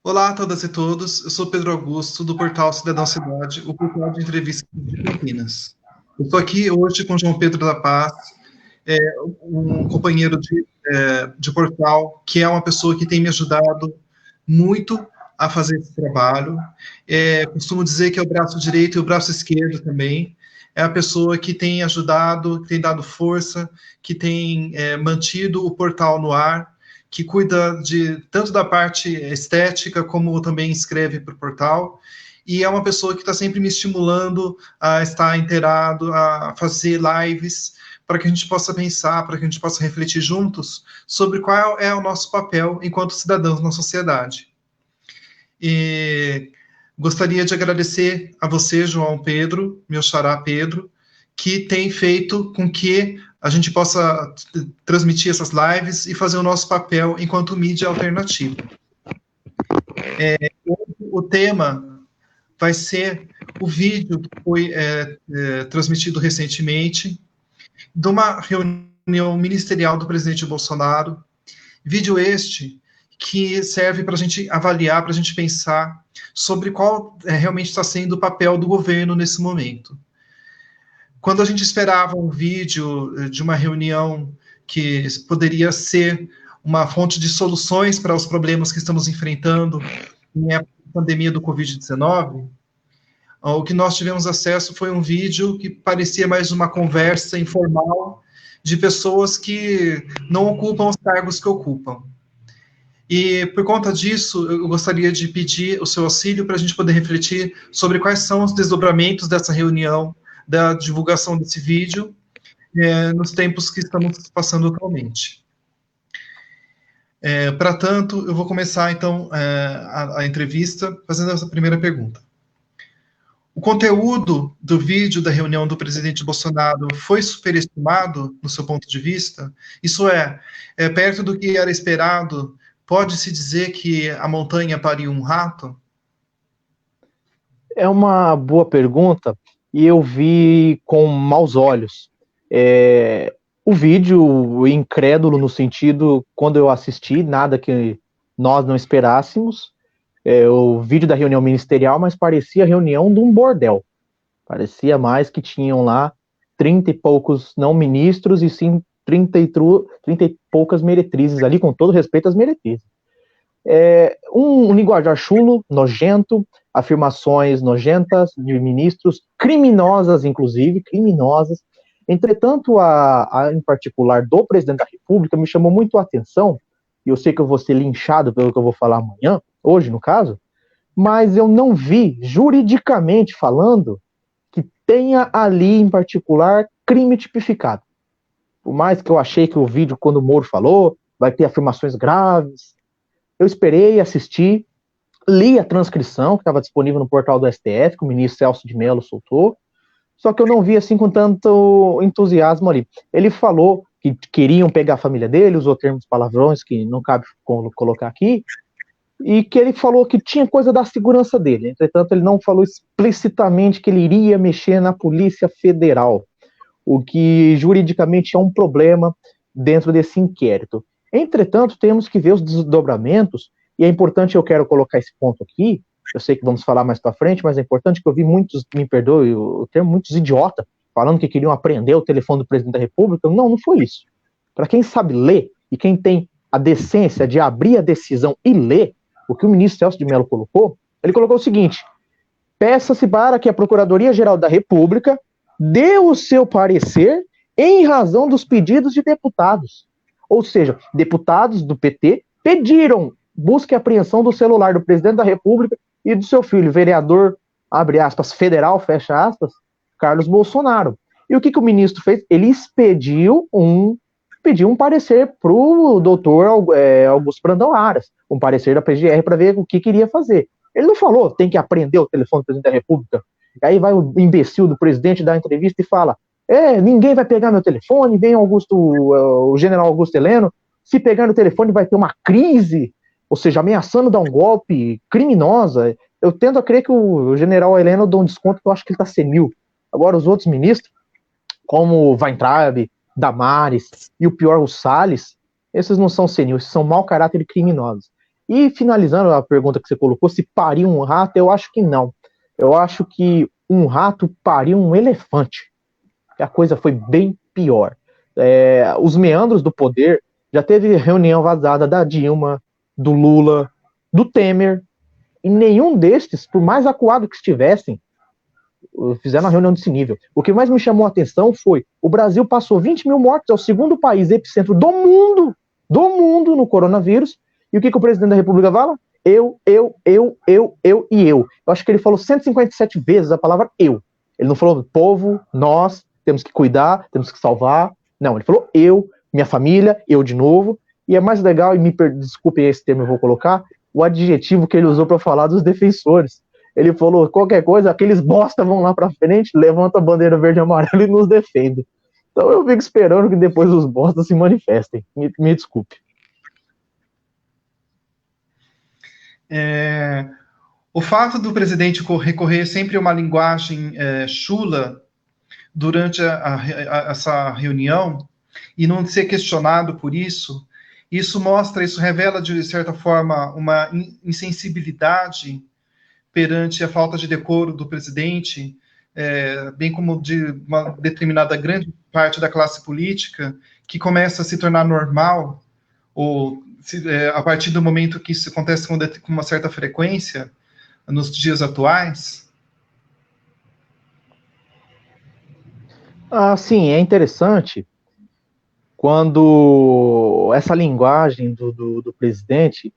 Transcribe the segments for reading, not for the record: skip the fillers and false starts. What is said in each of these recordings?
Olá a todas e todos, eu sou Pedro Augusto, do portal Cidadão Cidade, o portal de entrevistas de Campinas. Eu estou aqui hoje com João Pedro da Paz, um companheiro de portal, que é uma pessoa que tem me ajudado muito a fazer esse trabalho. Costumo dizer que é o braço direito e o braço esquerdo também. É a pessoa que tem ajudado, que tem dado força, que tem mantido o portal no ar, que cuida tanto da parte estética, como também escreve para o portal, e é uma pessoa que está sempre me estimulando a estar inteirado, a fazer lives, para que a gente possa pensar, para que a gente possa refletir juntos sobre qual é o nosso papel enquanto cidadãos na sociedade. E gostaria de agradecer a você, João Pedro, meu xará Pedro, que tem feito com que a gente possa transmitir essas lives e fazer o nosso papel enquanto mídia alternativa. O tema vai ser o vídeo que foi transmitido recentemente de uma reunião ministerial do presidente Bolsonaro, vídeo este que serve para a gente avaliar, para a gente pensar sobre qual realmente está sendo o papel do governo nesse momento. Quando a gente esperava um vídeo de uma reunião que poderia ser uma fonte de soluções para os problemas que estamos enfrentando em época de pandemia do Covid-19, o que nós tivemos acesso foi um vídeo que parecia mais uma conversa informal de pessoas que não ocupam os cargos que ocupam. E, por conta disso, eu gostaria de pedir o seu auxílio para a gente poder refletir sobre quais são os desdobramentos dessa reunião, da divulgação desse vídeo, nos tempos que estamos passando atualmente. Para tanto, eu vou começar, então, a entrevista fazendo essa primeira pergunta. O conteúdo do vídeo da reunião do presidente Bolsonaro foi superestimado, no seu ponto de vista? Isso perto do que era esperado, pode-se dizer que a montanha pariu um rato? É uma boa pergunta e eu vi com maus olhos. O vídeo incrédulo no sentido, quando eu assisti, nada que nós não esperássemos, o vídeo da reunião ministerial, mas parecia a reunião de um bordel. Parecia mais que tinham lá 30 e poucos não ministros e sim 30 e poucas meretrizes ali, com todo respeito às meretrizes. Um linguajar chulo, nojento, afirmações nojentas de ministros, criminosas, inclusive, criminosas. Entretanto, em particular do presidente da República, me chamou muito a atenção, e eu sei que eu vou ser linchado pelo que eu vou falar amanhã, hoje no caso, mas eu não vi, juridicamente falando, que tenha ali, em particular, crime tipificado. Por mais que eu achei que o vídeo, quando o Moro falou, vai ter afirmações graves, eu esperei, assisti, li a transcrição que estava disponível no portal do STF, que o ministro Celso de Mello soltou, só que eu não vi assim com tanto entusiasmo ali. Ele falou que queriam pegar a família dele, usou termos palavrões que não cabe colocar aqui, e que ele falou que tinha coisa da segurança dele. Entretanto, ele não falou explicitamente que ele iria mexer na Polícia Federal, o que juridicamente é um problema dentro desse inquérito. Entretanto, temos que ver os desdobramentos, e é importante, eu quero colocar esse ponto aqui, eu sei que vamos falar mais para frente, mas é importante que eu vi muitos, me perdoe o termo, muitos idiotas, falando que queriam aprender o telefone do presidente da República. Não, não foi isso. Para quem sabe ler, e quem tem a decência de abrir a decisão e ler, o que o ministro Celso de Mello colocou, ele colocou o seguinte: peça-se para que a Procuradoria-Geral da República dê o seu parecer em razão dos pedidos de deputados. Ou seja, deputados do PT pediram busca e apreensão do celular do presidente da República e do seu filho, vereador, abre aspas, federal, fecha aspas, Carlos Bolsonaro. E o que o ministro fez? Ele pediu um parecer para o doutor Augusto Brandão Aras, um parecer da PGR para ver o que queria fazer. Ele não falou, tem que apreender o telefone do presidente da República. Aí vai o imbecil do presidente dar entrevista e fala, ninguém vai pegar meu telefone, vem o general Augusto Heleno, se pegar no telefone vai ter uma crise, ou seja, ameaçando dar um golpe criminosa. Eu tendo a crer que o general Heleno dá um desconto, que eu acho que ele está senil. Agora, os outros ministros, como Weintraub, Damares e o pior, o Salles, Esses não são senil, esses são mau caráter e criminosos. E finalizando a pergunta que você colocou, se pariu um rato, eu acho que não. Eu acho que um rato pariu um elefante. A coisa foi bem pior. Os meandros do poder, já teve reunião vazada da Dilma, do Lula, do Temer, e nenhum destes, por mais acuado que estivessem, fizeram uma reunião desse nível. O que mais me chamou a atenção foi, o Brasil passou 20 mil mortos, é o segundo país epicentro do mundo no coronavírus, e o que o presidente da República fala? Eu e eu. Eu acho que ele falou 157 vezes a palavra eu. Ele não falou povo, nós, temos que cuidar, temos que salvar. Não, ele falou eu, minha família, eu de novo. E é mais legal, e desculpem esse termo eu vou colocar, o adjetivo que ele usou para falar dos defensores. Ele falou, qualquer coisa, aqueles bosta vão lá para frente, levanta a bandeira verde e amarela e nos defende. Então eu fico esperando que depois os bostas se manifestem. Me desculpe. O fato do presidente recorrer sempre a uma linguagem chula durante essa reunião e não ser questionado por isso, isso revela, de certa forma, uma insensibilidade perante a falta de decoro do presidente, bem como de uma determinada grande parte da classe política, que começa a se tornar normal, ou a partir do momento que isso acontece com uma certa frequência, nos dias atuais? Sim, é interessante quando essa linguagem do presidente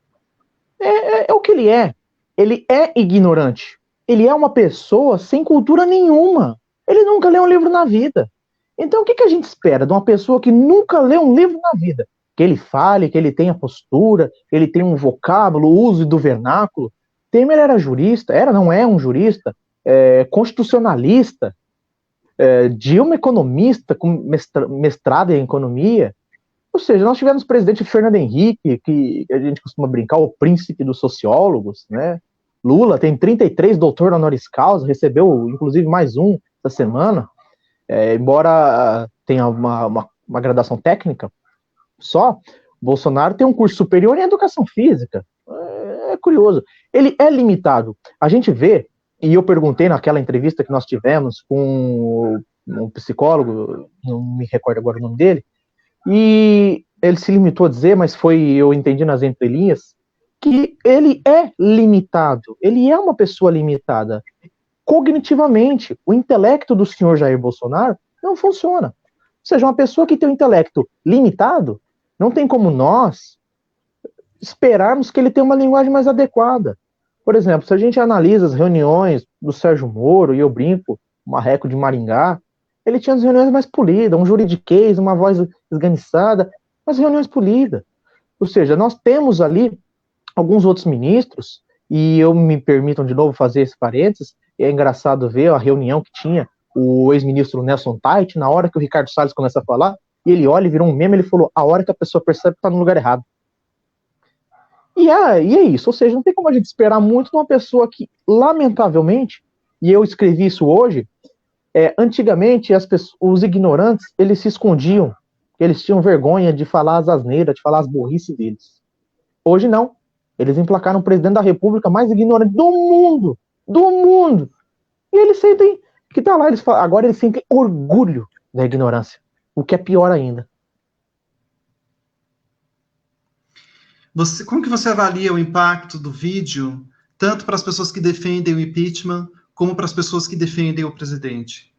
é o que ele é. Ele é ignorante. Ele é uma pessoa sem cultura nenhuma. Ele nunca leu um livro na vida. Então, o que a gente espera de uma pessoa que nunca leu um livro na vida? Que ele fale, que ele tenha postura, que ele tenha um vocábulo, uso do vernáculo. Temer era jurista, não é um jurista, constitucionalista, Dilma economista, com mestrado em economia. Ou seja, nós tivemos o presidente Fernando Henrique, que a gente costuma brincar, o príncipe dos sociólogos, né? Lula tem 33 doutor honoris causa, recebeu inclusive mais um essa semana, embora tenha uma graduação técnica só, Bolsonaro tem um curso superior em educação física. É curioso. Ele é limitado. A gente vê, e eu perguntei naquela entrevista que nós tivemos com um psicólogo, não me recordo agora o nome dele, e ele se limitou a dizer, mas eu entendi nas entrelinhas, que ele é limitado, ele é uma pessoa limitada. Cognitivamente, o intelecto do senhor Jair Bolsonaro não funciona. Ou seja, uma pessoa que tem o intelecto limitado, não tem como nós esperarmos que ele tenha uma linguagem mais adequada. Por exemplo, se a gente analisa as reuniões do Sérgio Moro, e eu brinco, Marreco de Maringá, ele tinha as reuniões mais polidas, um juridiquês, uma voz esganiçada, mas reuniões polidas. Ou seja, nós temos ali alguns outros ministros, e eu me permitam de novo fazer esse parênteses, é engraçado ver a reunião que tinha o ex-ministro Nelson Tait, na hora que o Ricardo Salles começa a falar, e ele olha e virou um meme, ele falou, a hora que a pessoa percebe que está no lugar errado. E é isso, ou seja, não tem como a gente esperar muito de uma pessoa que, lamentavelmente, e eu escrevi isso hoje, antigamente os ignorantes, eles se escondiam, eles tinham vergonha de falar as asneiras, de falar as burrices deles. Hoje não, eles emplacaram o presidente da república mais ignorante do mundo, e eles sentem que tá lá, agora eles sentem orgulho da ignorância, o que é pior ainda. Como que você avalia o impacto do vídeo, tanto para as pessoas que defendem o impeachment, como para as pessoas que defendem o presidente?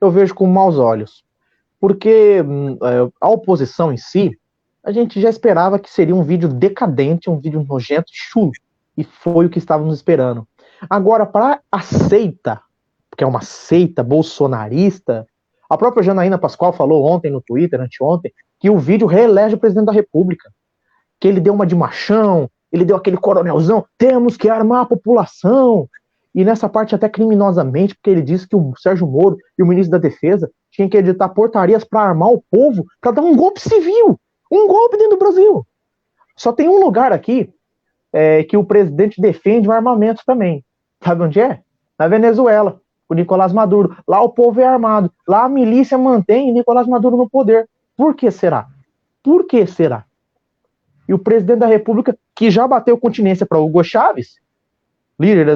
Eu vejo com maus olhos, porque a oposição em si, a gente já esperava que seria um vídeo decadente, um vídeo nojento, chulo, e foi o que estávamos esperando. Agora, para a seita, que é uma seita bolsonarista, a própria Janaína Pascoal falou ontem no Twitter, anteontem, que o vídeo reelege o presidente da República, que ele deu uma de machão, ele deu aquele coronelzão, temos que armar a população, e nessa parte até criminosamente, porque ele disse que o Sérgio Moro e o ministro da Defesa tinham que editar portarias para armar o povo, para dar um golpe civil, um golpe dentro do Brasil. Só tem um lugar aqui que o presidente defende o armamento também. Sabe onde é? Na Venezuela, o Nicolás Maduro. Lá o povo é armado, lá a milícia mantém o Nicolás Maduro no poder. Por que será? Por que será? E o presidente da República, que já bateu continência para Hugo Chávez, líder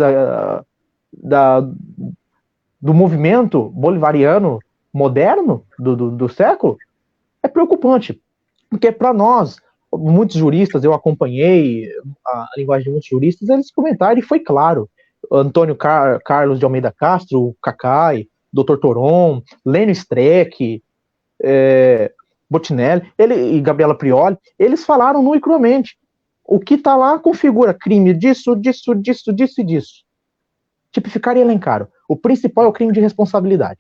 do movimento bolivariano moderno do século, é preocupante. Porque para nós, muitos juristas, eu acompanhei a linguagem de muitos juristas, eles comentaram e foi claro. Antônio Carlos de Almeida Castro, Cacai, Dr. Toron, Lênio Streck, Botinelli e Gabriela Prioli, eles falaram nu e cruamente. O que está lá configura crime disso, disso, disso, disso e disso. Tipificar e elencar. O principal é o crime de responsabilidade.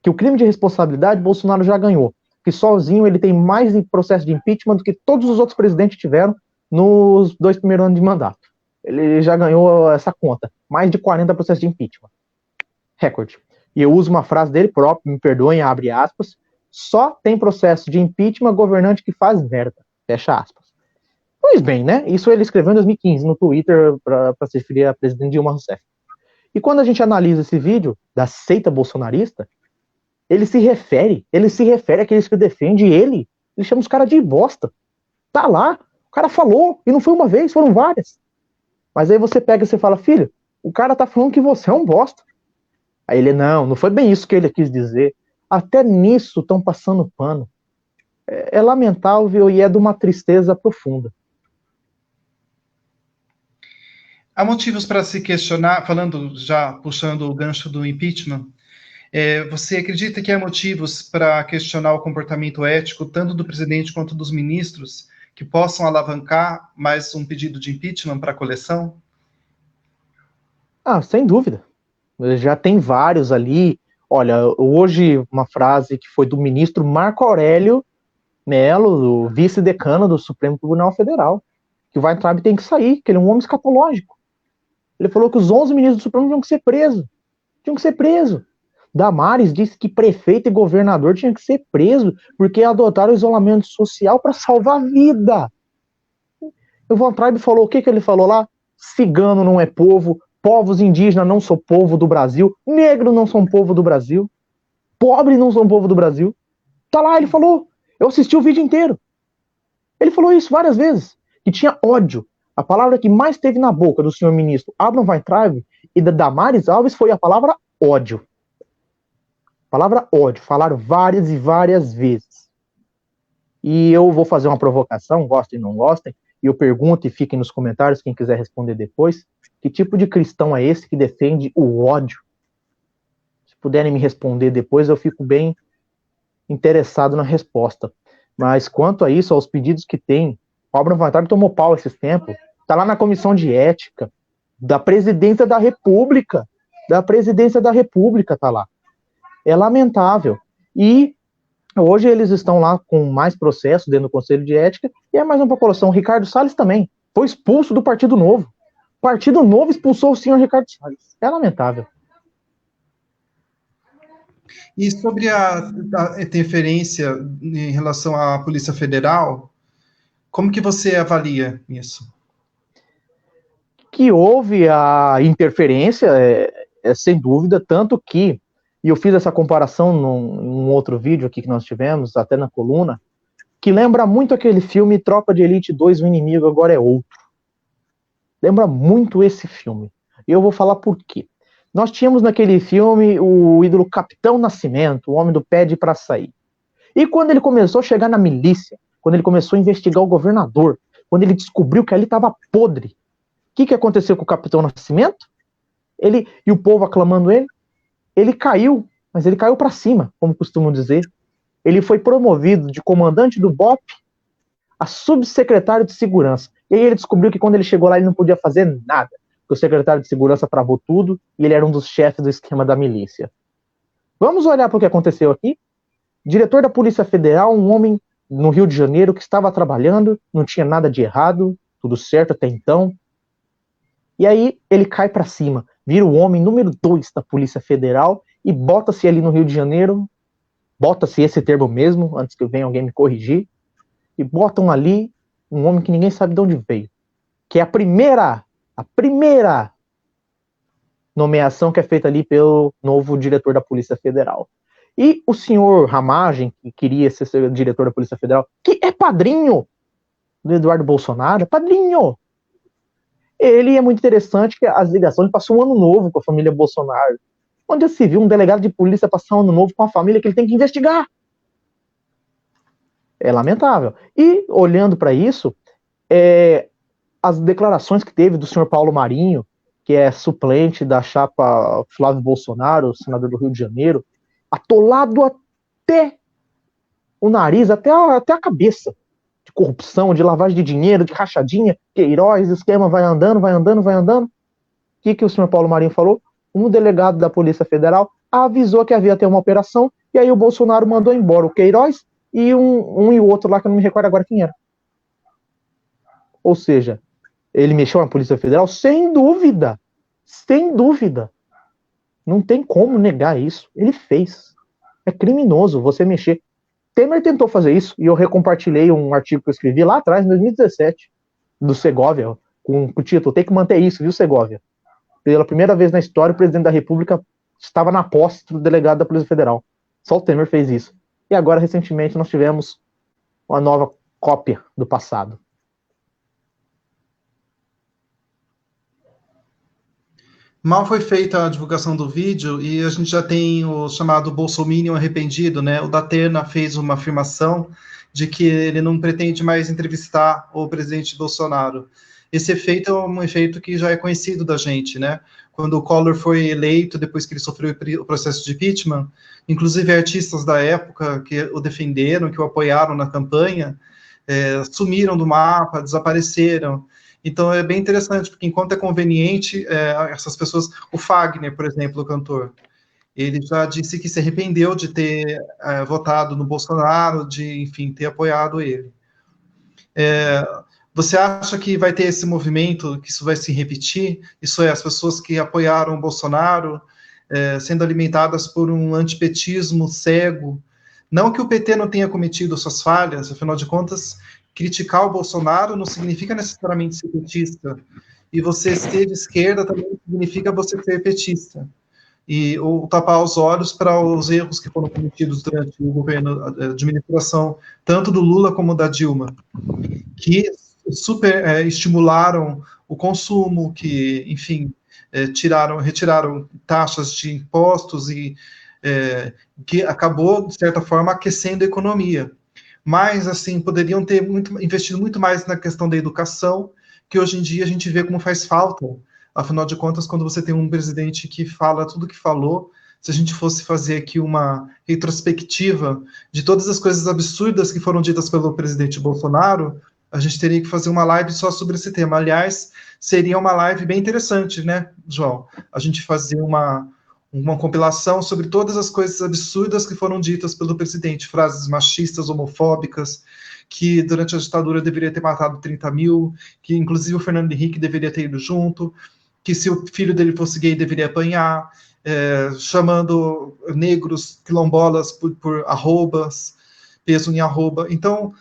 Que o crime de responsabilidade Bolsonaro já ganhou. Que sozinho ele tem mais processo de impeachment do que todos os outros presidentes tiveram nos 2 primeiros anos de mandato. Ele já ganhou essa conta. Mais de 40 processos de impeachment. Recorde. E eu uso uma frase dele próprio, me perdoem, abre aspas, só tem processo de impeachment governante que faz merda. Fecha aspas. Pois bem, né? Isso ele escreveu em 2015 no Twitter para se referir a presidente Dilma Rousseff. E quando a gente analisa esse vídeo da seita bolsonarista, ele se refere àqueles que defendem ele chama os caras de bosta. Tá lá, o cara falou, e não foi uma vez, foram várias. Mas aí você pega e você fala, filho, o cara tá falando que você é um bosta. Aí ele, não foi bem isso que ele quis dizer. Até nisso estão passando pano. É lamentável e é de uma tristeza profunda. Há motivos para se questionar, puxando o gancho do impeachment, você acredita que há motivos para questionar o comportamento ético, tanto do presidente quanto dos ministros, que possam alavancar mais um pedido de impeachment para a coleção? Sem dúvida. Já tem vários ali. Olha, hoje uma frase que foi do ministro Marco Aurélio Mello, o vice-decano do Supremo Tribunal Federal, que o Weintraub tem que sair, que ele é um homem escatológico. Ele falou que os 11 ministros do Supremo tinham que ser presos. Damares disse que prefeito e governador tinham que ser presos porque adotaram o isolamento social para salvar a vida. O Weintraub falou, o que ele falou lá? Cigano não é povo, povos indígenas não são povo do Brasil, negros não são povo do Brasil, pobres não são povo do Brasil. Tá lá, ele falou. Eu assisti o vídeo inteiro. Ele falou isso várias vezes, que tinha ódio. A palavra que mais teve na boca do senhor ministro Abraham Weintraub e da Damares Alves foi a palavra ódio. Palavra ódio, falaram várias e várias vezes. E eu vou fazer uma provocação, gostem ou não gostem, e eu pergunto e fiquem nos comentários, quem quiser responder depois, que tipo de cristão é esse que defende o ódio? Se puderem me responder depois, eu fico bem interessado na resposta. Mas quanto a isso, aos pedidos que tem, o Abraham Weintraub tomou pau esses tempos, tá lá na comissão de ética da presidência da República, tá lá. É lamentável. E hoje eles estão lá com mais processos dentro do Conselho de Ética, e é mais uma população. O Ricardo Salles também foi expulso do Partido Novo. O Partido Novo expulsou o senhor Ricardo Salles. É lamentável. E sobre a interferência em relação à Polícia Federal, como que você avalia isso? Que houve a interferência, sem dúvida, tanto que, e eu fiz essa comparação num outro vídeo aqui que nós tivemos, até na coluna, que lembra muito aquele filme Tropa de Elite 2, O Inimigo Agora é Outro. Lembra muito esse filme. E eu vou falar por quê. Nós tínhamos naquele filme o ídolo Capitão Nascimento, o homem do pé para sair. E quando ele começou a chegar na milícia, quando ele começou a investigar o governador, quando ele descobriu que ali estava podre, o que aconteceu com o Capitão Nascimento? E o povo aclamando ele? Ele caiu, mas ele caiu para cima, como costumam dizer. Ele foi promovido de comandante do BOP a subsecretário de segurança. E aí ele descobriu que quando ele chegou lá ele não podia fazer nada, porque o secretário de segurança travou tudo e ele era um dos chefes do esquema da milícia. Vamos olhar para o que aconteceu aqui? Diretor da Polícia Federal, um homem no Rio de Janeiro que estava trabalhando, não tinha nada de errado, tudo certo até então. E aí ele cai para cima, vira o homem número 2 da Polícia Federal e bota-se ali no Rio de Janeiro, bota-se esse termo mesmo, antes que venha alguém me corrigir, e botam ali um homem que ninguém sabe de onde veio, que é a primeira nomeação que é feita ali pelo novo diretor da Polícia Federal. E o senhor Ramagem, que queria ser diretor da Polícia Federal, que é padrinho do Eduardo Bolsonaro, é padrinho. Ele é muito interessante que as ligações passou um ano novo com a família Bolsonaro. Onde se viu um delegado de polícia passar um ano novo com a família que ele tem que investigar? É lamentável. E, olhando para isso, as declarações que teve do senhor Paulo Marinho, que é suplente da chapa Flávio Bolsonaro, senador do Rio de Janeiro, atolado até o nariz, até a cabeça, de corrupção, de lavagem de dinheiro, de rachadinha, Queiroz, esquema vai andando, vai andando, vai andando. O que o senhor Paulo Marinho falou? Um delegado da Polícia Federal avisou que havia até uma operação, e aí o Bolsonaro mandou embora o Queiroz e um e o outro lá, que eu não me recordo agora quem era. Ou seja, ele mexeu na Polícia Federal? Sem dúvida. Sem dúvida. Não tem como negar isso. Ele fez. É criminoso você mexer. Temer tentou fazer isso, e eu recompartilhei um artigo que eu escrevi lá atrás, em 2017, do Segovia, com o título Tem que manter isso, viu, Segovia? Pela primeira vez na história, o presidente da República estava na posse do delegado da Polícia Federal. Só o Temer fez isso. E agora, recentemente, nós tivemos uma nova cópia do passado. Mal foi feita a divulgação do vídeo e a gente já tem o chamado Bolsominion arrependido, né? O Datena fez uma afirmação de que ele não pretende mais entrevistar o presidente Bolsonaro. Esse efeito é um efeito que já é conhecido da gente, né? Quando o Collor foi eleito, depois que ele sofreu o processo de impeachment, inclusive artistas da época que o defenderam, que o apoiaram na campanha, sumiram do mapa, desapareceram. Então é bem interessante, porque enquanto é conveniente, essas pessoas... O Fagner, por exemplo, o cantor, ele já disse que se arrependeu de ter votado no Bolsonaro, de, enfim, ter apoiado ele. Você acha que vai ter esse movimento, que isso vai se repetir? Isso é, as pessoas que apoiaram o Bolsonaro sendo alimentadas por um antipetismo cego? Não que o PT não tenha cometido suas falhas, afinal de contas, criticar o Bolsonaro não significa necessariamente ser petista. E você ser de esquerda também não significa você ser petista. Ou tapar os olhos para os erros que foram cometidos durante o governo, a administração, tanto do Lula como da Dilma, que estimularam o consumo, que, enfim, retiraram taxas de impostos e que acabou, de certa forma, aquecendo a economia. Mas, assim, poderiam ter investido muito mais na questão da educação, que hoje em dia a gente vê como faz falta. Afinal de contas, quando você tem um presidente que fala tudo o que falou, se a gente fosse fazer aqui uma retrospectiva de todas as coisas absurdas que foram ditas pelo presidente Bolsonaro, a gente teria que fazer uma live só sobre esse tema. Aliás, seria uma live bem interessante, né, João? A gente fazer uma compilação sobre todas as coisas absurdas que foram ditas pelo presidente, frases machistas, homofóbicas, que durante a ditadura deveria ter matado 30 mil, que inclusive o Fernando Henrique deveria ter ido junto, que se o filho dele fosse gay deveria apanhar, chamando negros quilombolas por arrobas, peso em arroba. Então,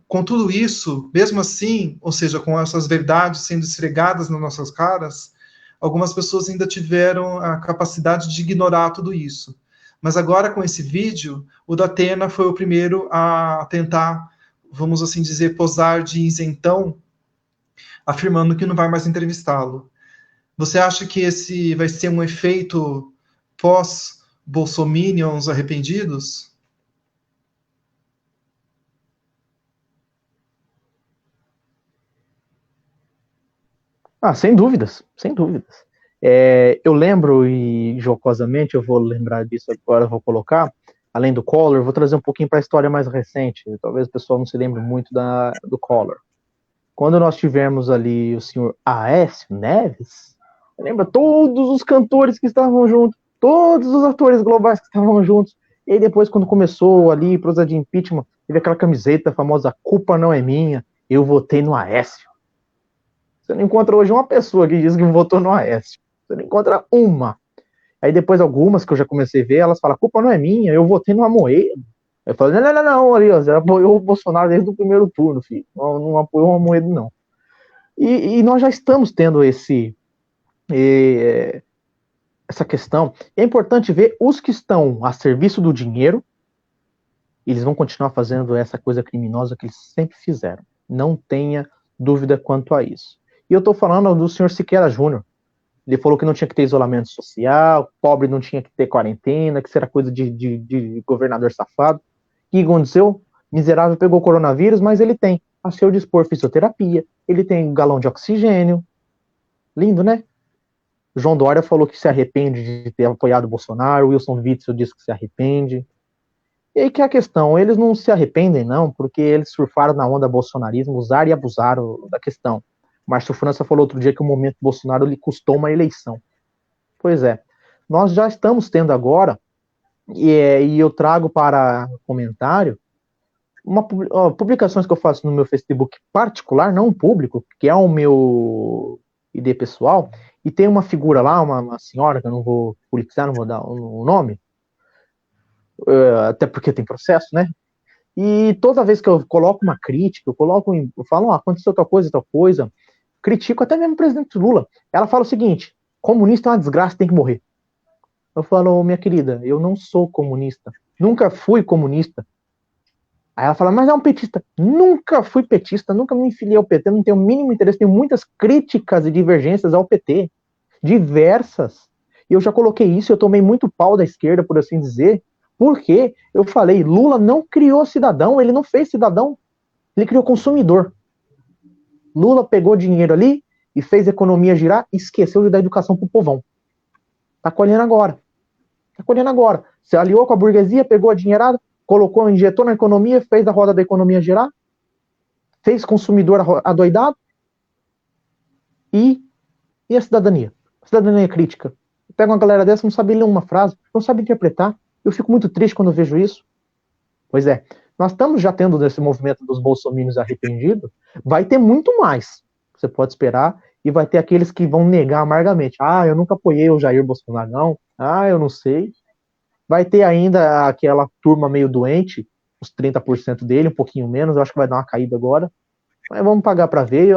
com tudo isso, mesmo assim, ou seja, com essas verdades sendo esfregadas nas nossas caras, algumas pessoas ainda tiveram a capacidade de ignorar tudo isso. Mas agora, com esse vídeo, o Datena foi o primeiro a tentar, vamos assim dizer, posar de isentão, afirmando que não vai mais entrevistá-lo. Você acha que esse vai ser um efeito pós-bolsominions arrependidos? Sem dúvidas, sem dúvidas. Eu lembro, e jocosamente eu vou lembrar disso agora, vou colocar, além do Collor, vou trazer um pouquinho para a história mais recente. Talvez o pessoal não se lembre muito do Collor. Quando nós tivemos ali o senhor Aécio Neves, lembra todos os cantores que estavam juntos, todos os atores globais que estavam juntos. E aí depois, quando começou ali, processo de impeachment, teve aquela camiseta famosa, a culpa não é minha, eu votei no Aécio. Você não encontra hoje uma pessoa que diz que votou no Aécio. Você não encontra uma. Aí depois algumas que eu já comecei a ver, elas falam, a culpa não é minha, eu votei no Amoedo. Eu falo, não, ali, ó, você apoiou o Bolsonaro desde o primeiro turno, filho. Não apoiou o Amoedo, não. E nós já estamos tendo essa questão. É importante ver os que estão a serviço do dinheiro, eles vão continuar fazendo essa coisa criminosa que eles sempre fizeram. Não tenha dúvida quanto a isso. E eu estou falando do senhor Siqueira Júnior. Ele falou que não tinha que ter isolamento social, pobre não tinha que ter quarentena, que isso era coisa de governador safado. O que aconteceu? Miserável pegou o coronavírus, mas ele tem a seu dispor fisioterapia, ele tem um galão de oxigênio. Lindo, né? João Dória falou que se arrepende de ter apoiado o Bolsonaro, Wilson Witzel disse que se arrepende. E aí que é a questão, eles não se arrependem não, porque eles surfaram na onda bolsonarismo, usaram e abusaram da questão. Márcio França falou outro dia que o momento Bolsonaro lhe custou uma eleição. Pois é, nós já estamos tendo agora, e eu trago para comentário, publicações que eu faço no meu Facebook particular, não público, que é o meu ID pessoal, e tem uma figura lá, uma senhora, que eu não vou publicar, não vou dar o nome, até porque tem processo, né? E toda vez que eu coloco uma crítica, eu falo, aconteceu tal coisa, critico até mesmo o presidente Lula. Ela fala o seguinte: comunista é uma desgraça, tem que morrer. Eu falo, minha querida, eu não sou comunista, nunca fui comunista. Aí ela fala, mas é um petista. Nunca fui petista, nunca me filiei ao PT, não tenho o mínimo interesse, tenho muitas críticas e divergências ao PT, diversas. E eu já coloquei isso, eu tomei muito pau da esquerda, por assim dizer, porque eu falei, Lula não criou cidadão, ele não fez cidadão, ele criou consumidor. Lula pegou dinheiro ali e fez a economia girar e esqueceu de dar educação pro povão. Tá colhendo agora. Se aliou com a burguesia, pegou a dinheirada, colocou, injetou na economia, fez a roda da economia girar, fez consumidor adoidado e a cidadania? A cidadania crítica. Pega uma galera dessa, não sabe ler uma frase, não sabe interpretar. Eu fico muito triste quando eu vejo isso. Pois é, nós estamos já tendo nesse movimento dos bolsominions arrependidos, vai ter muito mais, você pode esperar, e vai ter aqueles que vão negar amargamente. Eu nunca apoiei o Jair Bolsonaro, não. Eu não sei. Vai ter ainda aquela turma meio doente, os 30% dele, um pouquinho menos, eu acho que vai dar uma caída agora. Mas vamos pagar para ver.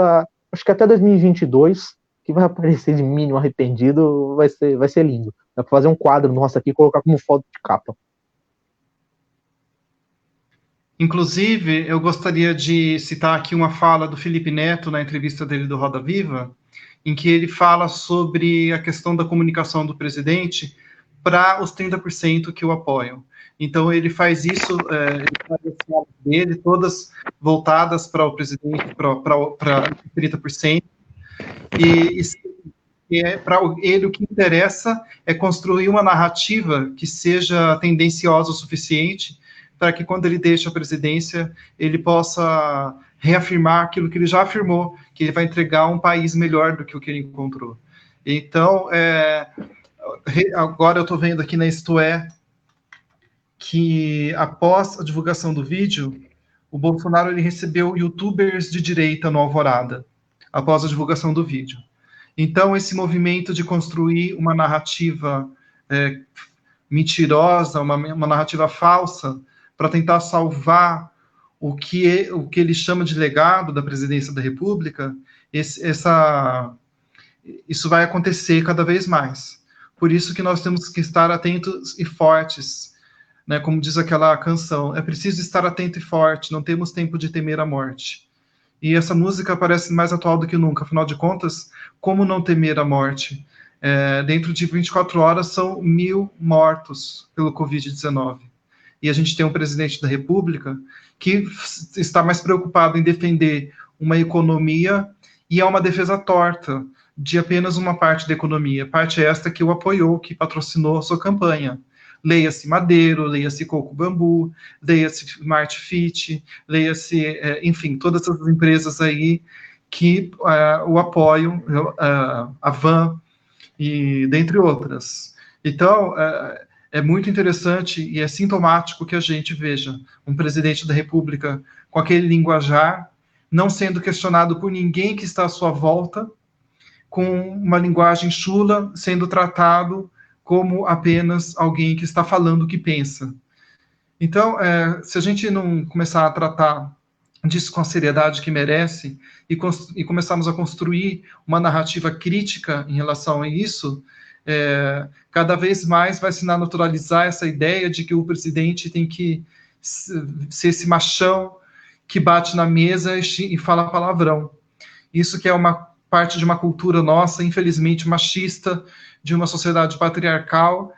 Acho que até 2022, que vai aparecer de mínimo arrependido, vai ser lindo. Dá para fazer um quadro nosso aqui e colocar como foto de capa. Inclusive, eu gostaria de citar aqui uma fala do Felipe Neto na entrevista dele do Roda Viva, em que ele fala sobre a questão da comunicação do presidente para os 30% que o apoiam. Então, ele faz isso, ele faz as falas dele, todas voltadas para o presidente, para 30%, e para ele o que interessa é construir uma narrativa que seja tendenciosa o suficiente para que quando ele deixe a presidência, ele possa reafirmar aquilo que ele já afirmou, que ele vai entregar um país melhor do que o que ele encontrou. Então, agora eu estou vendo aqui na Isto É, que após a divulgação do vídeo, o Bolsonaro ele recebeu youtubers de direita no Alvorada, após a divulgação do vídeo. Então, esse movimento de construir uma narrativa mentirosa, uma narrativa falsa, para tentar salvar o que ele chama de legado da presidência da República, isso vai acontecer cada vez mais. Por isso que nós temos que estar atentos e fortes, né? Como diz aquela canção, é preciso estar atento e forte, não temos tempo de temer a morte. E essa música parece mais atual do que nunca, afinal de contas, como não temer a morte? Dentro de 24 horas são 1.000 mortos pelo Covid-19. E a gente tem um presidente da República que está mais preocupado em defender uma economia, e é uma defesa torta de apenas uma parte da economia, parte esta que o apoiou, que patrocinou a sua campanha. Leia-se Madeiro, leia-se Coco Bambu, leia-se Smart Fit, leia-se, enfim, todas essas empresas aí que o apoiam, a Van, e dentre outras. Então, é muito interessante e é sintomático que a gente veja um presidente da República com aquele linguajar, não sendo questionado por ninguém que está à sua volta, com uma linguagem chula, sendo tratado como apenas alguém que está falando o que pensa. Então, se a gente não começar a tratar disso com a seriedade que merece e começarmos a construir uma narrativa crítica em relação a isso, cada vez mais vai se naturalizar essa ideia de que o presidente tem que ser esse machão que bate na mesa e fala palavrão. Isso que é uma parte de uma cultura nossa, infelizmente machista, de uma sociedade patriarcal,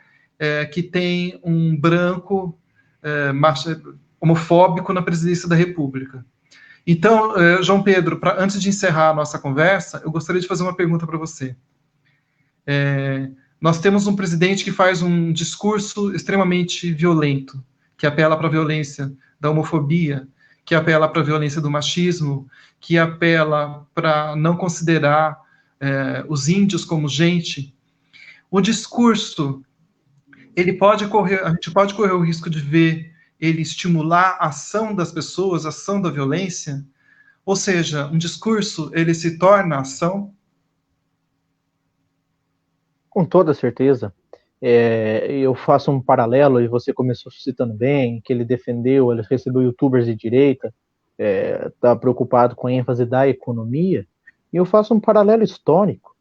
que tem um branco homofóbico na presidência da República. Então, João Pedro, antes de encerrar a nossa conversa, eu gostaria de fazer uma pergunta para você. Nós temos um presidente que faz um discurso extremamente violento, que apela para a violência da homofobia, que apela para a violência do machismo, que apela para não considerar os índios como gente. O discurso, a gente pode correr o risco de ver ele estimular a ação das pessoas, a ação da violência, ou seja, um discurso, ele se torna ação? Com toda certeza. Eu faço um paralelo, e você começou citando bem, que ele recebeu youtubers de direita, está preocupado com a ênfase da economia, e eu faço um paralelo histórico,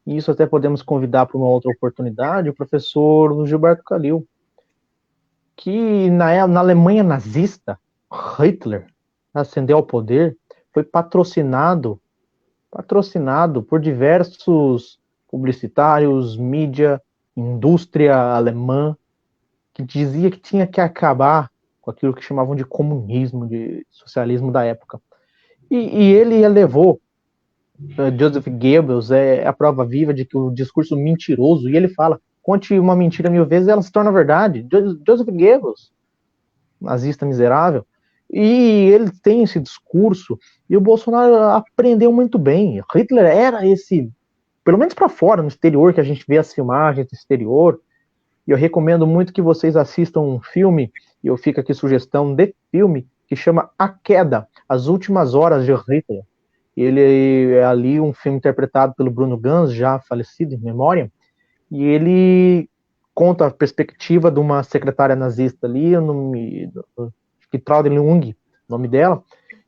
e isso até podemos convidar para uma outra oportunidade, o professor Gilberto Calil, que na Alemanha nazista, Hitler ascendeu ao poder, foi patrocinado por diversos publicitários, mídia, indústria alemã, que dizia que tinha que acabar com aquilo que chamavam de comunismo, de socialismo da época. E ele elevou Joseph Goebbels, a prova viva de que o discurso mentiroso, e ele fala, conte uma mentira 1000 vezes, ela se torna verdade. Joseph Goebbels, nazista miserável, e ele tem esse discurso, e o Bolsonaro aprendeu muito bem. Hitler era esse, pelo menos para fora, no exterior, que a gente vê as filmagens do exterior, e eu recomendo muito que vocês assistam um filme, e eu fico aqui sugestão de filme, que chama A Queda, As Últimas Horas de Hitler. Ele é ali um filme interpretado pelo Bruno Ganz, já falecido em memória, e ele conta a perspectiva de uma secretária nazista ali, que Traudl Jung, o nome dela,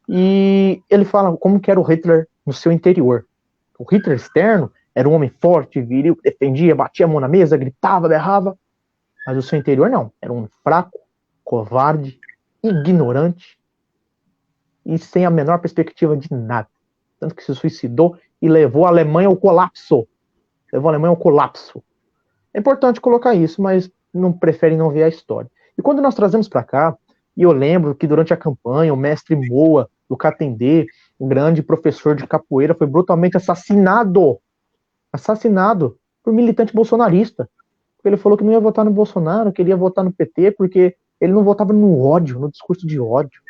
e ele fala como que era o Hitler no seu interior. O Hitler externo era um homem forte, viril, que defendia, batia a mão na mesa, gritava, berrava, mas o seu interior não, era um fraco, covarde, ignorante e sem a menor perspectiva de nada. Tanto que se suicidou e levou a Alemanha ao colapso. É importante colocar isso, mas preferem não ver a história. E quando nós trazemos para cá, e eu lembro que durante a campanha, o mestre Moa, do Catendê, um grande professor de capoeira, foi brutalmente assassinado por militante bolsonarista. Porque ele falou que não ia votar no Bolsonaro, que ele ia votar no PT, porque ele não votava no ódio, no discurso de ódio.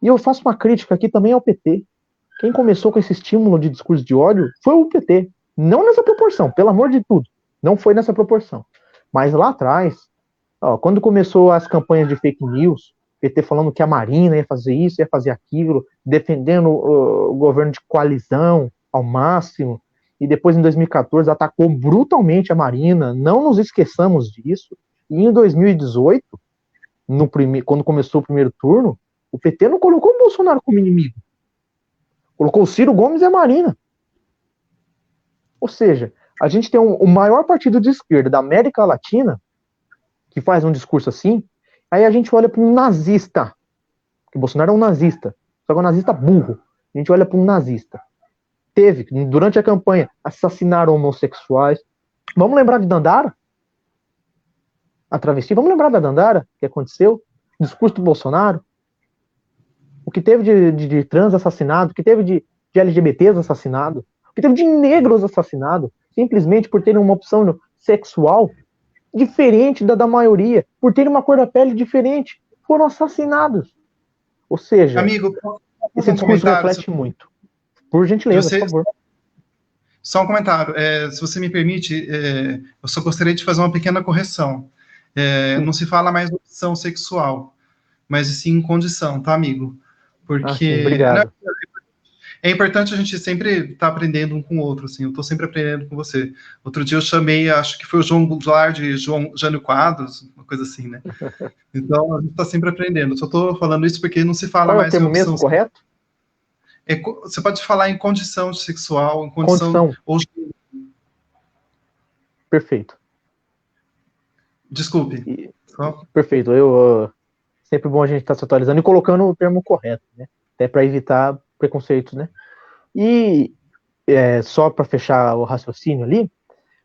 E eu faço uma crítica aqui também ao PT. Quem começou com esse estímulo de discurso de ódio foi o PT. Não nessa proporção, pelo amor de tudo. Não foi nessa proporção. Mas lá atrás, quando começou as campanhas de fake news, PT falando que a Marina ia fazer isso, ia fazer aquilo, defendendo o governo de coalizão ao máximo, e depois em 2014 atacou brutalmente a Marina, não nos esqueçamos disso, e em 2018, quando começou o primeiro turno, o PT não colocou o Bolsonaro como inimigo, colocou o Ciro Gomes e a Marina. Ou seja, a gente tem o maior partido de esquerda da América Latina, que faz um discurso assim, aí a gente olha para um nazista, que o Bolsonaro é um nazista, só que é um nazista burro, a gente olha para um nazista. Durante a campanha, assassinaram homossexuais. Vamos lembrar de Dandara? A travesti? Vamos lembrar da Dandara, que aconteceu? O discurso do Bolsonaro? O que teve de trans assassinado? O que teve de LGBTs assassinado? O que teve de negros assassinados? Simplesmente por terem uma opção sexual diferente da maioria, por terem uma cor da pele diferente, foram assassinados. Ou seja, amigo, esse discurso reflete muito. Por gentileza, por favor. Só um comentário. Se você me permite, eu só gostaria de fazer uma pequena correção. Não se fala mais de opção sexual, mas sim condição, tá, amigo? Porque obrigado. É importante a gente sempre estar aprendendo um com o outro, assim, eu estou sempre aprendendo com você. Outro dia eu chamei, acho que foi o João Goulart de Jânio Quadros, uma coisa assim, né? Então, a gente está sempre aprendendo. Só estou falando isso porque não se fala mais... Qual é o termo mesmo, correto? Você pode falar em condição sexual, em condição... Perfeito. Desculpe. Perfeito. Sempre bom a gente estar se atualizando e colocando o termo correto, né? Até para evitar preconceitos, né? E só para fechar o raciocínio ali,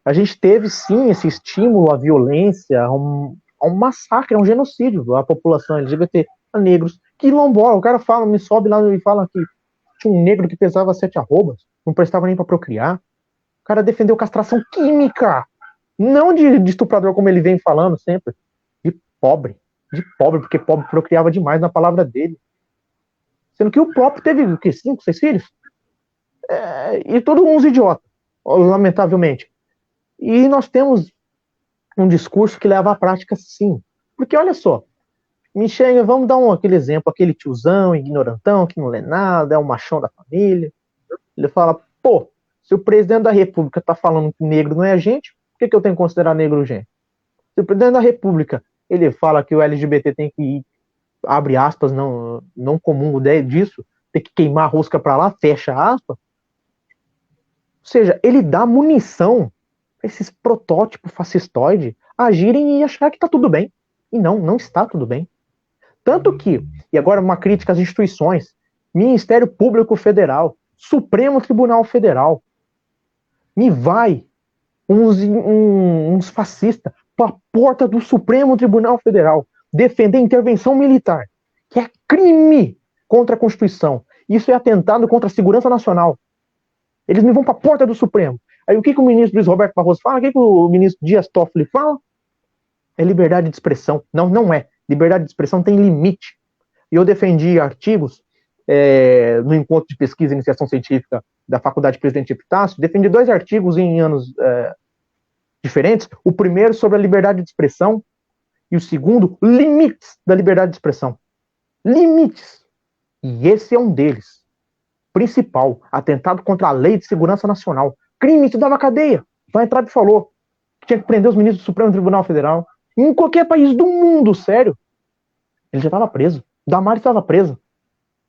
a gente teve sim esse estímulo à violência, a um massacre, a um genocídio à população LGBT, a negros, quilombola. O cara fala, me sobe lá e fala que tinha um negro que pesava 7 arrobas, não prestava nem para procriar. O cara defendeu castração química, não de estuprador, como ele vem falando sempre, de pobre, porque pobre procriava demais na palavra dele. Sendo que o próprio teve, o quê, 5, 6 filhos? E todos uns idiotas, lamentavelmente. E nós temos um discurso que leva à prática, sim. Porque, olha só, me chega, vamos dar aquele exemplo, aquele tiozão, ignorantão, que não lê nada, é um machão da família. Ele fala, pô, se o presidente da república tá falando que negro não é gente, por que eu tenho que considerar negro gente? Se o presidente da república, ele fala que o LGBT tem que ir, abre aspas, não comum ideia disso, tem que queimar a rosca pra lá, fecha aspas. Ou seja, ele dá munição para esses protótipos fascistoides agirem e achar que tá tudo bem. E não está tudo bem. Tanto que, e agora uma crítica às instituições, Ministério Público Federal, Supremo Tribunal Federal, me vai uns fascistas para a porta do Supremo Tribunal Federal defender intervenção militar, que é crime contra a Constituição. Isso é atentado contra a segurança nacional. Eles me vão para a porta do Supremo. Aí o que o ministro Luiz Roberto Barroso fala? O que o ministro Dias Toffoli fala? É liberdade de expressão. Não é. Liberdade de expressão tem limite. E eu defendi artigos no encontro de pesquisa e iniciação científica da Faculdade Presidente Epitácio, defendi 2 artigos em anos diferentes. O primeiro sobre a liberdade de expressão e o segundo, limites da liberdade de expressão. Limites. E esse é um deles. Principal, atentado contra a Lei de Segurança Nacional. Crime, te dava cadeia. Vai entrar e falou que tinha que prender os ministros do Supremo Tribunal Federal. Em qualquer país do mundo, sério. Ele já estava preso. Damares estava preso.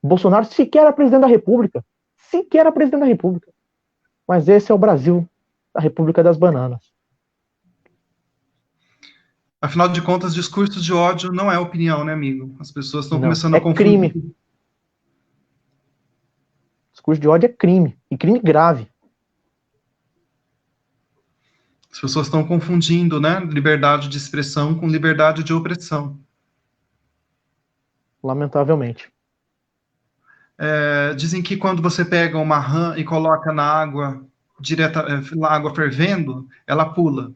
Bolsonaro sequer era presidente da República. Sequer era presidente da República. Mas esse é o Brasil, a República das Bananas. Afinal de contas, discurso de ódio não é opinião, né, amigo? As pessoas estão começando a confundir. Crime. Discurso de ódio é crime. E crime grave. As pessoas estão confundindo, né, liberdade de expressão com liberdade de opressão. Lamentavelmente. Dizem que quando você pega uma rã e coloca na água, na água fervendo, ela pula.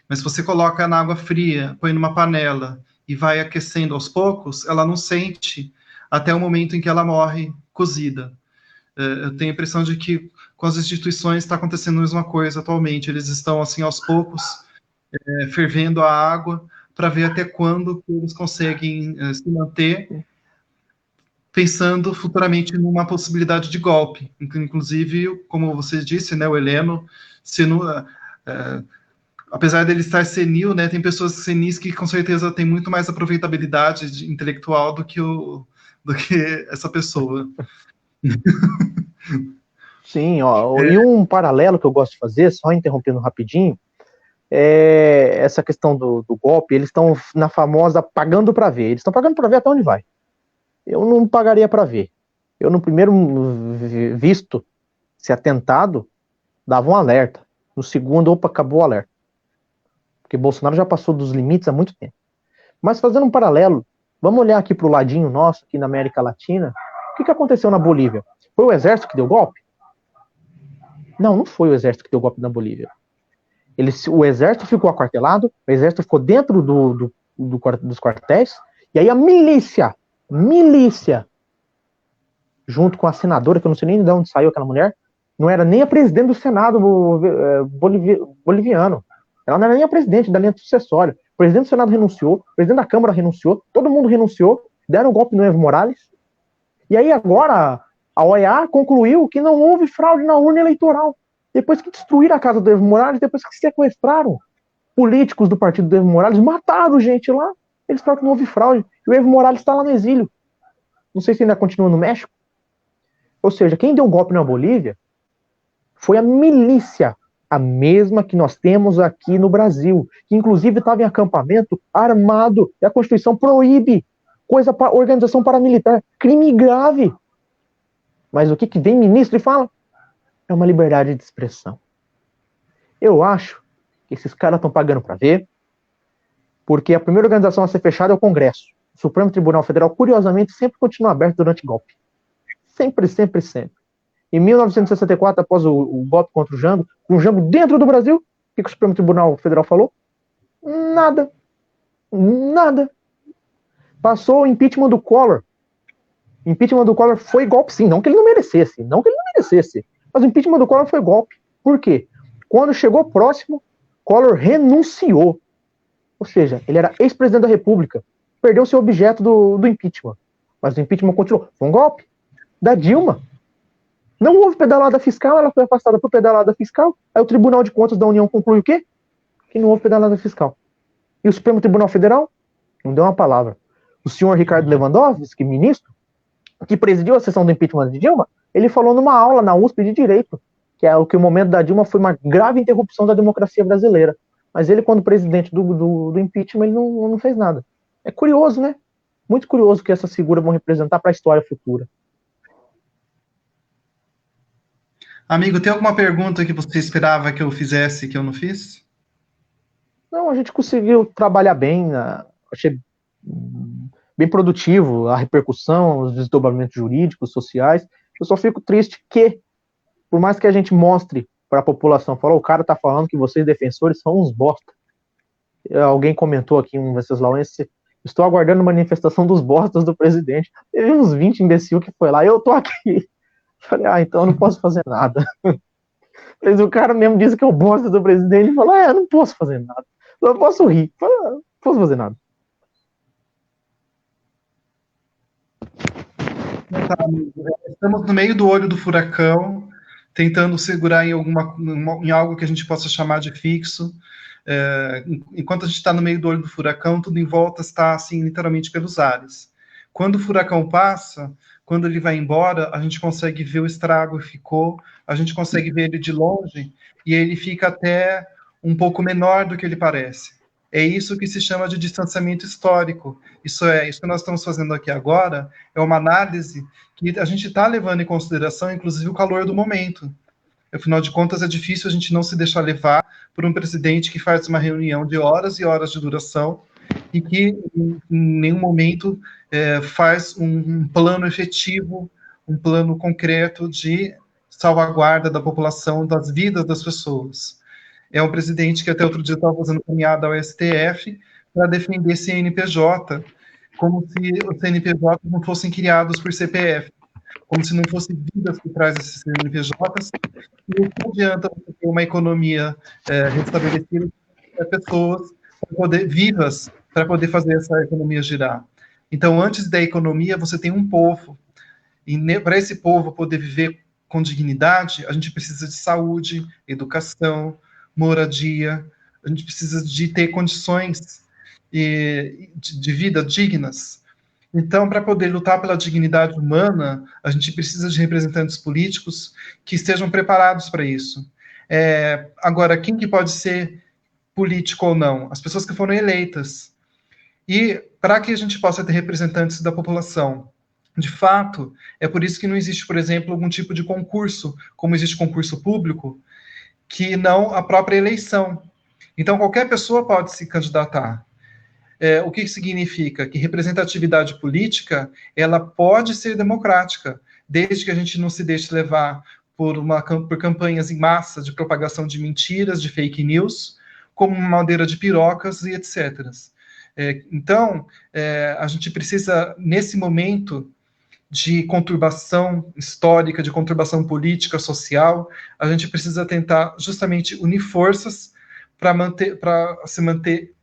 Mas se você coloca na água fria, põe numa panela e vai aquecendo aos poucos, ela não sente até o momento em que ela morre cozida. Eu tenho a impressão de que com as instituições está acontecendo a mesma coisa atualmente. Eles estão, assim, aos poucos, fervendo a água para ver até quando eles conseguem se manter, pensando futuramente numa possibilidade de golpe. Inclusive, como você disse, né, o Heleno, apesar dele estar senil, né, tem pessoas senis que com certeza têm muito mais aproveitabilidade intelectual do que essa pessoa. Sim, ó, e um paralelo que eu gosto de fazer, só interrompendo rapidinho, é essa questão do golpe. Eles estão na famosa pagando para ver. Eles estão pagando para ver até onde vai. Eu não pagaria para ver. Eu, no primeiro visto, se atentado, dava um alerta. No segundo, opa, acabou o alerta. Porque Bolsonaro já passou dos limites há muito tempo. Mas fazendo um paralelo, vamos olhar aqui para o ladinho nosso, aqui na América Latina. O que aconteceu na Bolívia? Foi o exército que deu golpe? Não foi o exército que deu golpe na Bolívia. O exército ficou aquartelado, o exército ficou dentro dos quartéis, e aí a milícia, junto com a senadora, que eu não sei nem de onde saiu aquela mulher, não era nem a presidente do Senado boliviano. Ela não era nem a presidente da linha sucessória. O presidente do Senado renunciou, o presidente da Câmara renunciou, todo mundo renunciou, deram um golpe no Evo Morales. E aí agora a OEA concluiu que não houve fraude na urna eleitoral. Depois que destruíram a casa do Evo Morales, depois que sequestraram políticos do partido do Evo Morales, mataram gente lá, eles falam que não houve fraude. E o Evo Morales está lá no exílio. Não sei se ainda continua no México. Ou seja, quem deu um golpe na Bolívia foi a milícia A mesma que nós temos aqui no Brasil, que inclusive estava em acampamento armado, e a Constituição proíbe coisa para organização paramilitar, crime grave. Mas o que vem ministro e fala? É uma liberdade de expressão. Eu acho que esses caras estão pagando para ver, porque a primeira organização a ser fechada é o Congresso. O Supremo Tribunal Federal, curiosamente, sempre continua aberto durante o golpe. Sempre, sempre, sempre. Em 1964, após o golpe contra o Jango, com o Jango dentro do Brasil, o que o Supremo Tribunal Federal falou? Nada. Nada. Passou o impeachment do Collor. O impeachment do Collor foi golpe, sim. Não que ele não merecesse. Mas o impeachment do Collor foi golpe. Por quê? Quando chegou próximo, Collor renunciou. Ou seja, ele era ex-presidente da República. Perdeu seu objeto do impeachment. Mas o impeachment continuou. Foi um golpe da Dilma. Não houve pedalada fiscal, ela foi afastada por pedalada fiscal. Aí o Tribunal de Contas da União conclui o quê? Que não houve pedalada fiscal. E o Supremo Tribunal Federal não deu uma palavra. O senhor Ricardo Lewandowski, ministro, que presidiu a sessão do impeachment de Dilma, ele falou numa aula na USP de Direito, que o momento da Dilma foi uma grave interrupção da democracia brasileira. Mas ele, quando presidente do impeachment, ele não fez nada. É curioso, né? Muito curioso o que essas figuras vão representar para a história futura. Amigo, tem alguma pergunta que você esperava que eu fizesse que eu não fiz? Não, a gente conseguiu trabalhar bem, achei bem produtivo a repercussão, os desdobramentos jurídicos, sociais. Eu só fico triste que, por mais que a gente mostre para a população, falou, o cara tá falando que vocês defensores são uns bosta. Alguém comentou aqui, um venceslau-ense, estou aguardando manifestação dos bostas do presidente. Teve uns 20 imbecil que foi lá, eu tô aqui. Falei, então eu não posso fazer nada. Mas o cara mesmo disse que é o bosta do presidente e falou, eu não posso fazer nada. Eu posso rir, não posso fazer nada. Estamos no meio do olho do furacão, tentando segurar em algo que a gente possa chamar de fixo. Enquanto a gente está no meio do olho do furacão, tudo em volta está assim, literalmente pelos ares. Quando o furacão passa, quando ele vai embora, a gente consegue ver o estrago que ficou, a gente consegue ver ele de longe, e ele fica até um pouco menor do que ele parece. É isso que se chama de distanciamento histórico. Isso que nós estamos fazendo aqui agora é uma análise que a gente está levando em consideração, inclusive, o calor do momento. Afinal de contas, é difícil a gente não se deixar levar por um presidente que faz uma reunião de horas e horas de duração e que, em nenhum momento, faz um plano efetivo, um plano concreto de salvaguarda da população, das vidas das pessoas. É um presidente que até outro dia estava fazendo caminhada ao STF para defender CNPJ, como se os CNPJ não fossem criados por CPF, como se não fossem vidas que traz esses CNPJs, e não adianta você ter uma economia restabelecida para pessoas vivas para poder fazer essa economia girar. Então, antes da economia, você tem um povo, e para esse povo poder viver com dignidade, a gente precisa de saúde, educação, moradia, a gente precisa de ter condições de vida dignas. Então, para poder lutar pela dignidade humana, a gente precisa de representantes políticos que estejam preparados para isso. Agora, quem que pode ser político ou não? As pessoas que foram eleitas. E para que a gente possa ter representantes da população, de fato, é por isso que não existe, por exemplo, algum tipo de concurso, como existe concurso público, que não a própria eleição. Então, qualquer pessoa pode se candidatar. O que significa? Que representatividade política, ela pode ser democrática, desde que a gente não se deixe levar por campanhas em massa de propagação de mentiras, de fake news, como uma madeira de pirocas e etc. Então, a gente precisa, nesse momento de conturbação histórica, de conturbação política, social, a gente precisa tentar justamente unir forças para se manter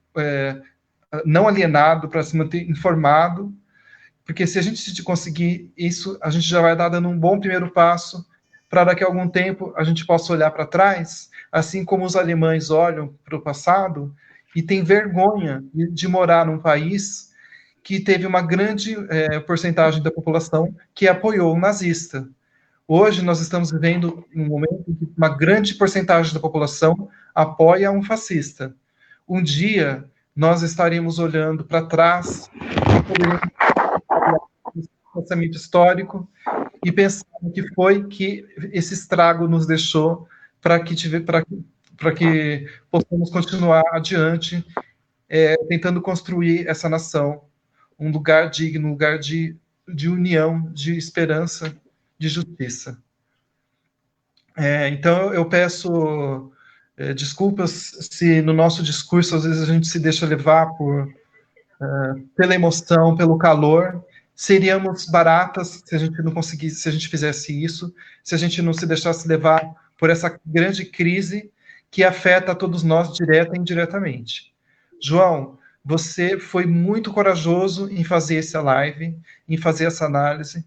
não alienado, para se manter informado, porque se a gente conseguir isso, a gente já vai dar dando um bom primeiro passo para daqui a algum tempo a gente possa olhar para trás, assim como os alemães olham para o passado e têm vergonha de morar num país que teve uma grande porcentagem da população que apoiou o nazista. Hoje nós estamos vivendo um momento em que uma grande porcentagem da população apoia um fascista. Um dia nós estaremos olhando para trás e poderemos olhar esse pensamento histórico e pensar o que foi que esse estrago nos deixou para que possamos continuar adiante, tentando construir essa nação, um lugar digno, um lugar de união, de esperança, de justiça. Então, eu peço desculpas se no nosso discurso, às vezes, a gente se deixa levar pela emoção, pelo calor. Seríamos baratas se a gente não conseguisse, se a gente fizesse isso, se a gente não se deixasse levar por essa grande crise que afeta a todos nós direta e indiretamente. João, você foi muito corajoso em fazer essa live, em fazer essa análise.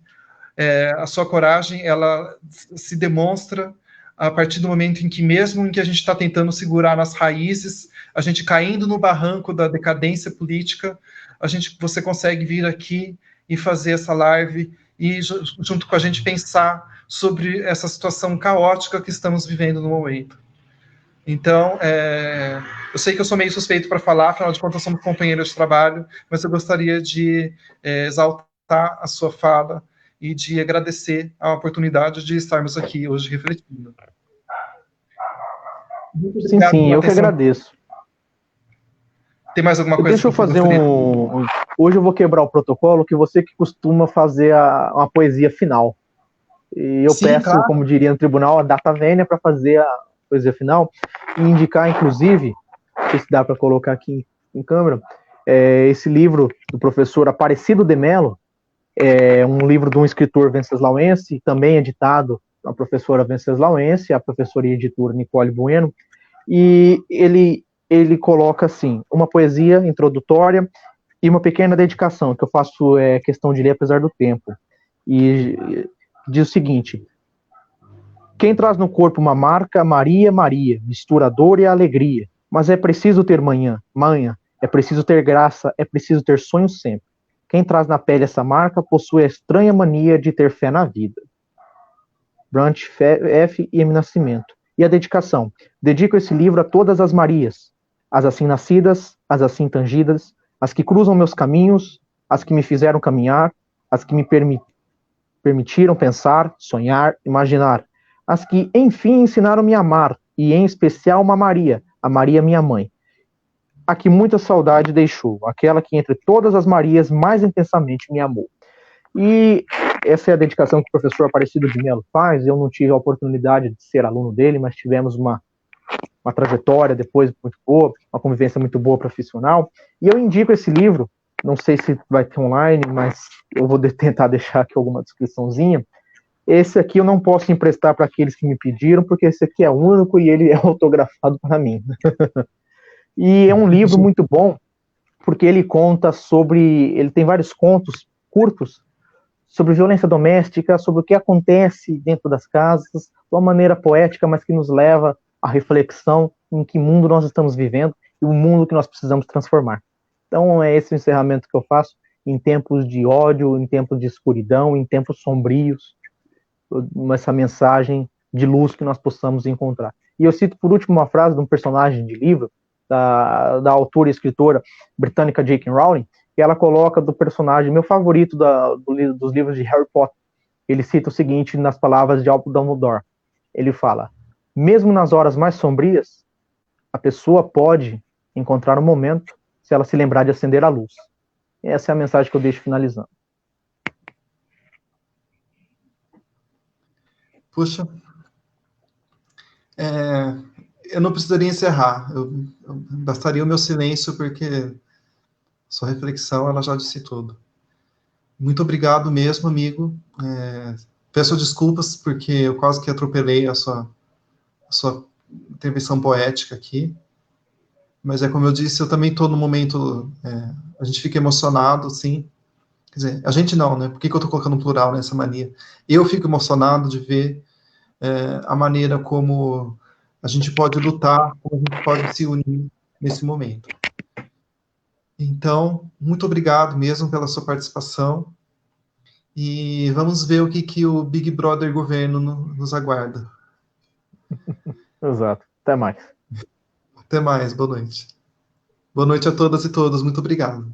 A sua coragem, ela se demonstra a partir do momento em que, mesmo em que a gente está tentando segurar nas raízes, a gente caindo no barranco da decadência política, você consegue vir aqui e fazer essa live e, junto com a gente, pensar sobre essa situação caótica que estamos vivendo no momento. Então, eu sei que eu sou meio suspeito para falar, afinal de contas, somos companheiros de trabalho, mas eu gostaria de exaltar a sua fala e de agradecer a oportunidade de estarmos aqui hoje refletindo. Sim, eu que agradeço. Tem mais alguma coisa? Deixa eu fazer Hoje eu vou quebrar o protocolo, que você que costuma fazer uma poesia final. E eu peço, claro, como diria no tribunal, a data vênia para fazer a poesia final e indicar, inclusive, não sei se dá para colocar aqui em câmera, esse livro do professor Aparecido de Mello, um livro de um escritor venceslau-ense, também editado a professora venceslau-ense, a professora e editora Nicole Bueno, e ele coloca assim, uma poesia introdutória e uma pequena dedicação, que eu faço questão de ler apesar do tempo, e diz o seguinte: quem traz no corpo uma marca, Maria, Maria, mistura a dor e a alegria, mas é preciso ter manha, é preciso ter graça, é preciso ter sonho sempre. Quem traz na pele essa marca possui a estranha mania de ter fé na vida. Brant F. e M. Nascimento. E a dedicação. Dedico esse livro a todas as Marias, as assim nascidas, as assim tangidas, as que cruzam meus caminhos, as que me fizeram caminhar, as que me permitiram pensar, sonhar, imaginar, as que, enfim, ensinaram-me a amar, e em especial uma Maria, a Maria minha mãe, a que muita saudade deixou, aquela que entre todas as Marias mais intensamente me amou. E essa é a dedicação que o professor Aparecido de Mello faz. Eu não tive a oportunidade de ser aluno dele, mas tivemos uma trajetória depois muito boa, uma convivência muito boa profissional, e eu indico esse livro, não sei se vai ter online, mas eu vou tentar deixar aqui alguma descriçãozinha. Esse aqui eu não posso emprestar para aqueles que me pediram, porque esse aqui é único e ele é autografado para mim. E é um livro muito bom, porque ele conta ele tem vários contos curtos sobre violência doméstica, sobre o que acontece dentro das casas, de uma maneira poética, mas que nos leva à reflexão em que mundo nós estamos vivendo e o mundo que nós precisamos transformar. Então é esse o encerramento que eu faço em tempos de ódio, em tempos de escuridão, em tempos sombrios, essa mensagem de luz que nós possamos encontrar. E eu cito por último uma frase de um personagem de livro, da autora e escritora britânica J.K. Rowling, que ela coloca do personagem, meu favorito dos livros de Harry Potter. Ele cita o seguinte nas palavras de Albus Dumbledore. Ele fala: mesmo nas horas mais sombrias, a pessoa pode encontrar um momento se ela se lembrar de acender a luz. Essa é a mensagem que eu deixo finalizando. Puxa, eu não precisaria encerrar, bastaria o meu silêncio, porque sua reflexão, ela já disse tudo. Muito obrigado mesmo, amigo. Peço desculpas, porque eu quase que atropelei a sua intervenção poética aqui, mas como eu disse, eu também estou no momento, a gente fica emocionado, sim. Quer dizer, a gente não, né? Por que eu estou colocando plural nessa mania? Eu fico emocionado de ver a maneira como a gente pode lutar, como a gente pode se unir nesse momento. Então, muito obrigado mesmo pela sua participação, e vamos ver o que o Big Brother governo nos aguarda. Exato. Até mais. Até mais, boa noite. Boa noite a todas e todos, muito obrigado.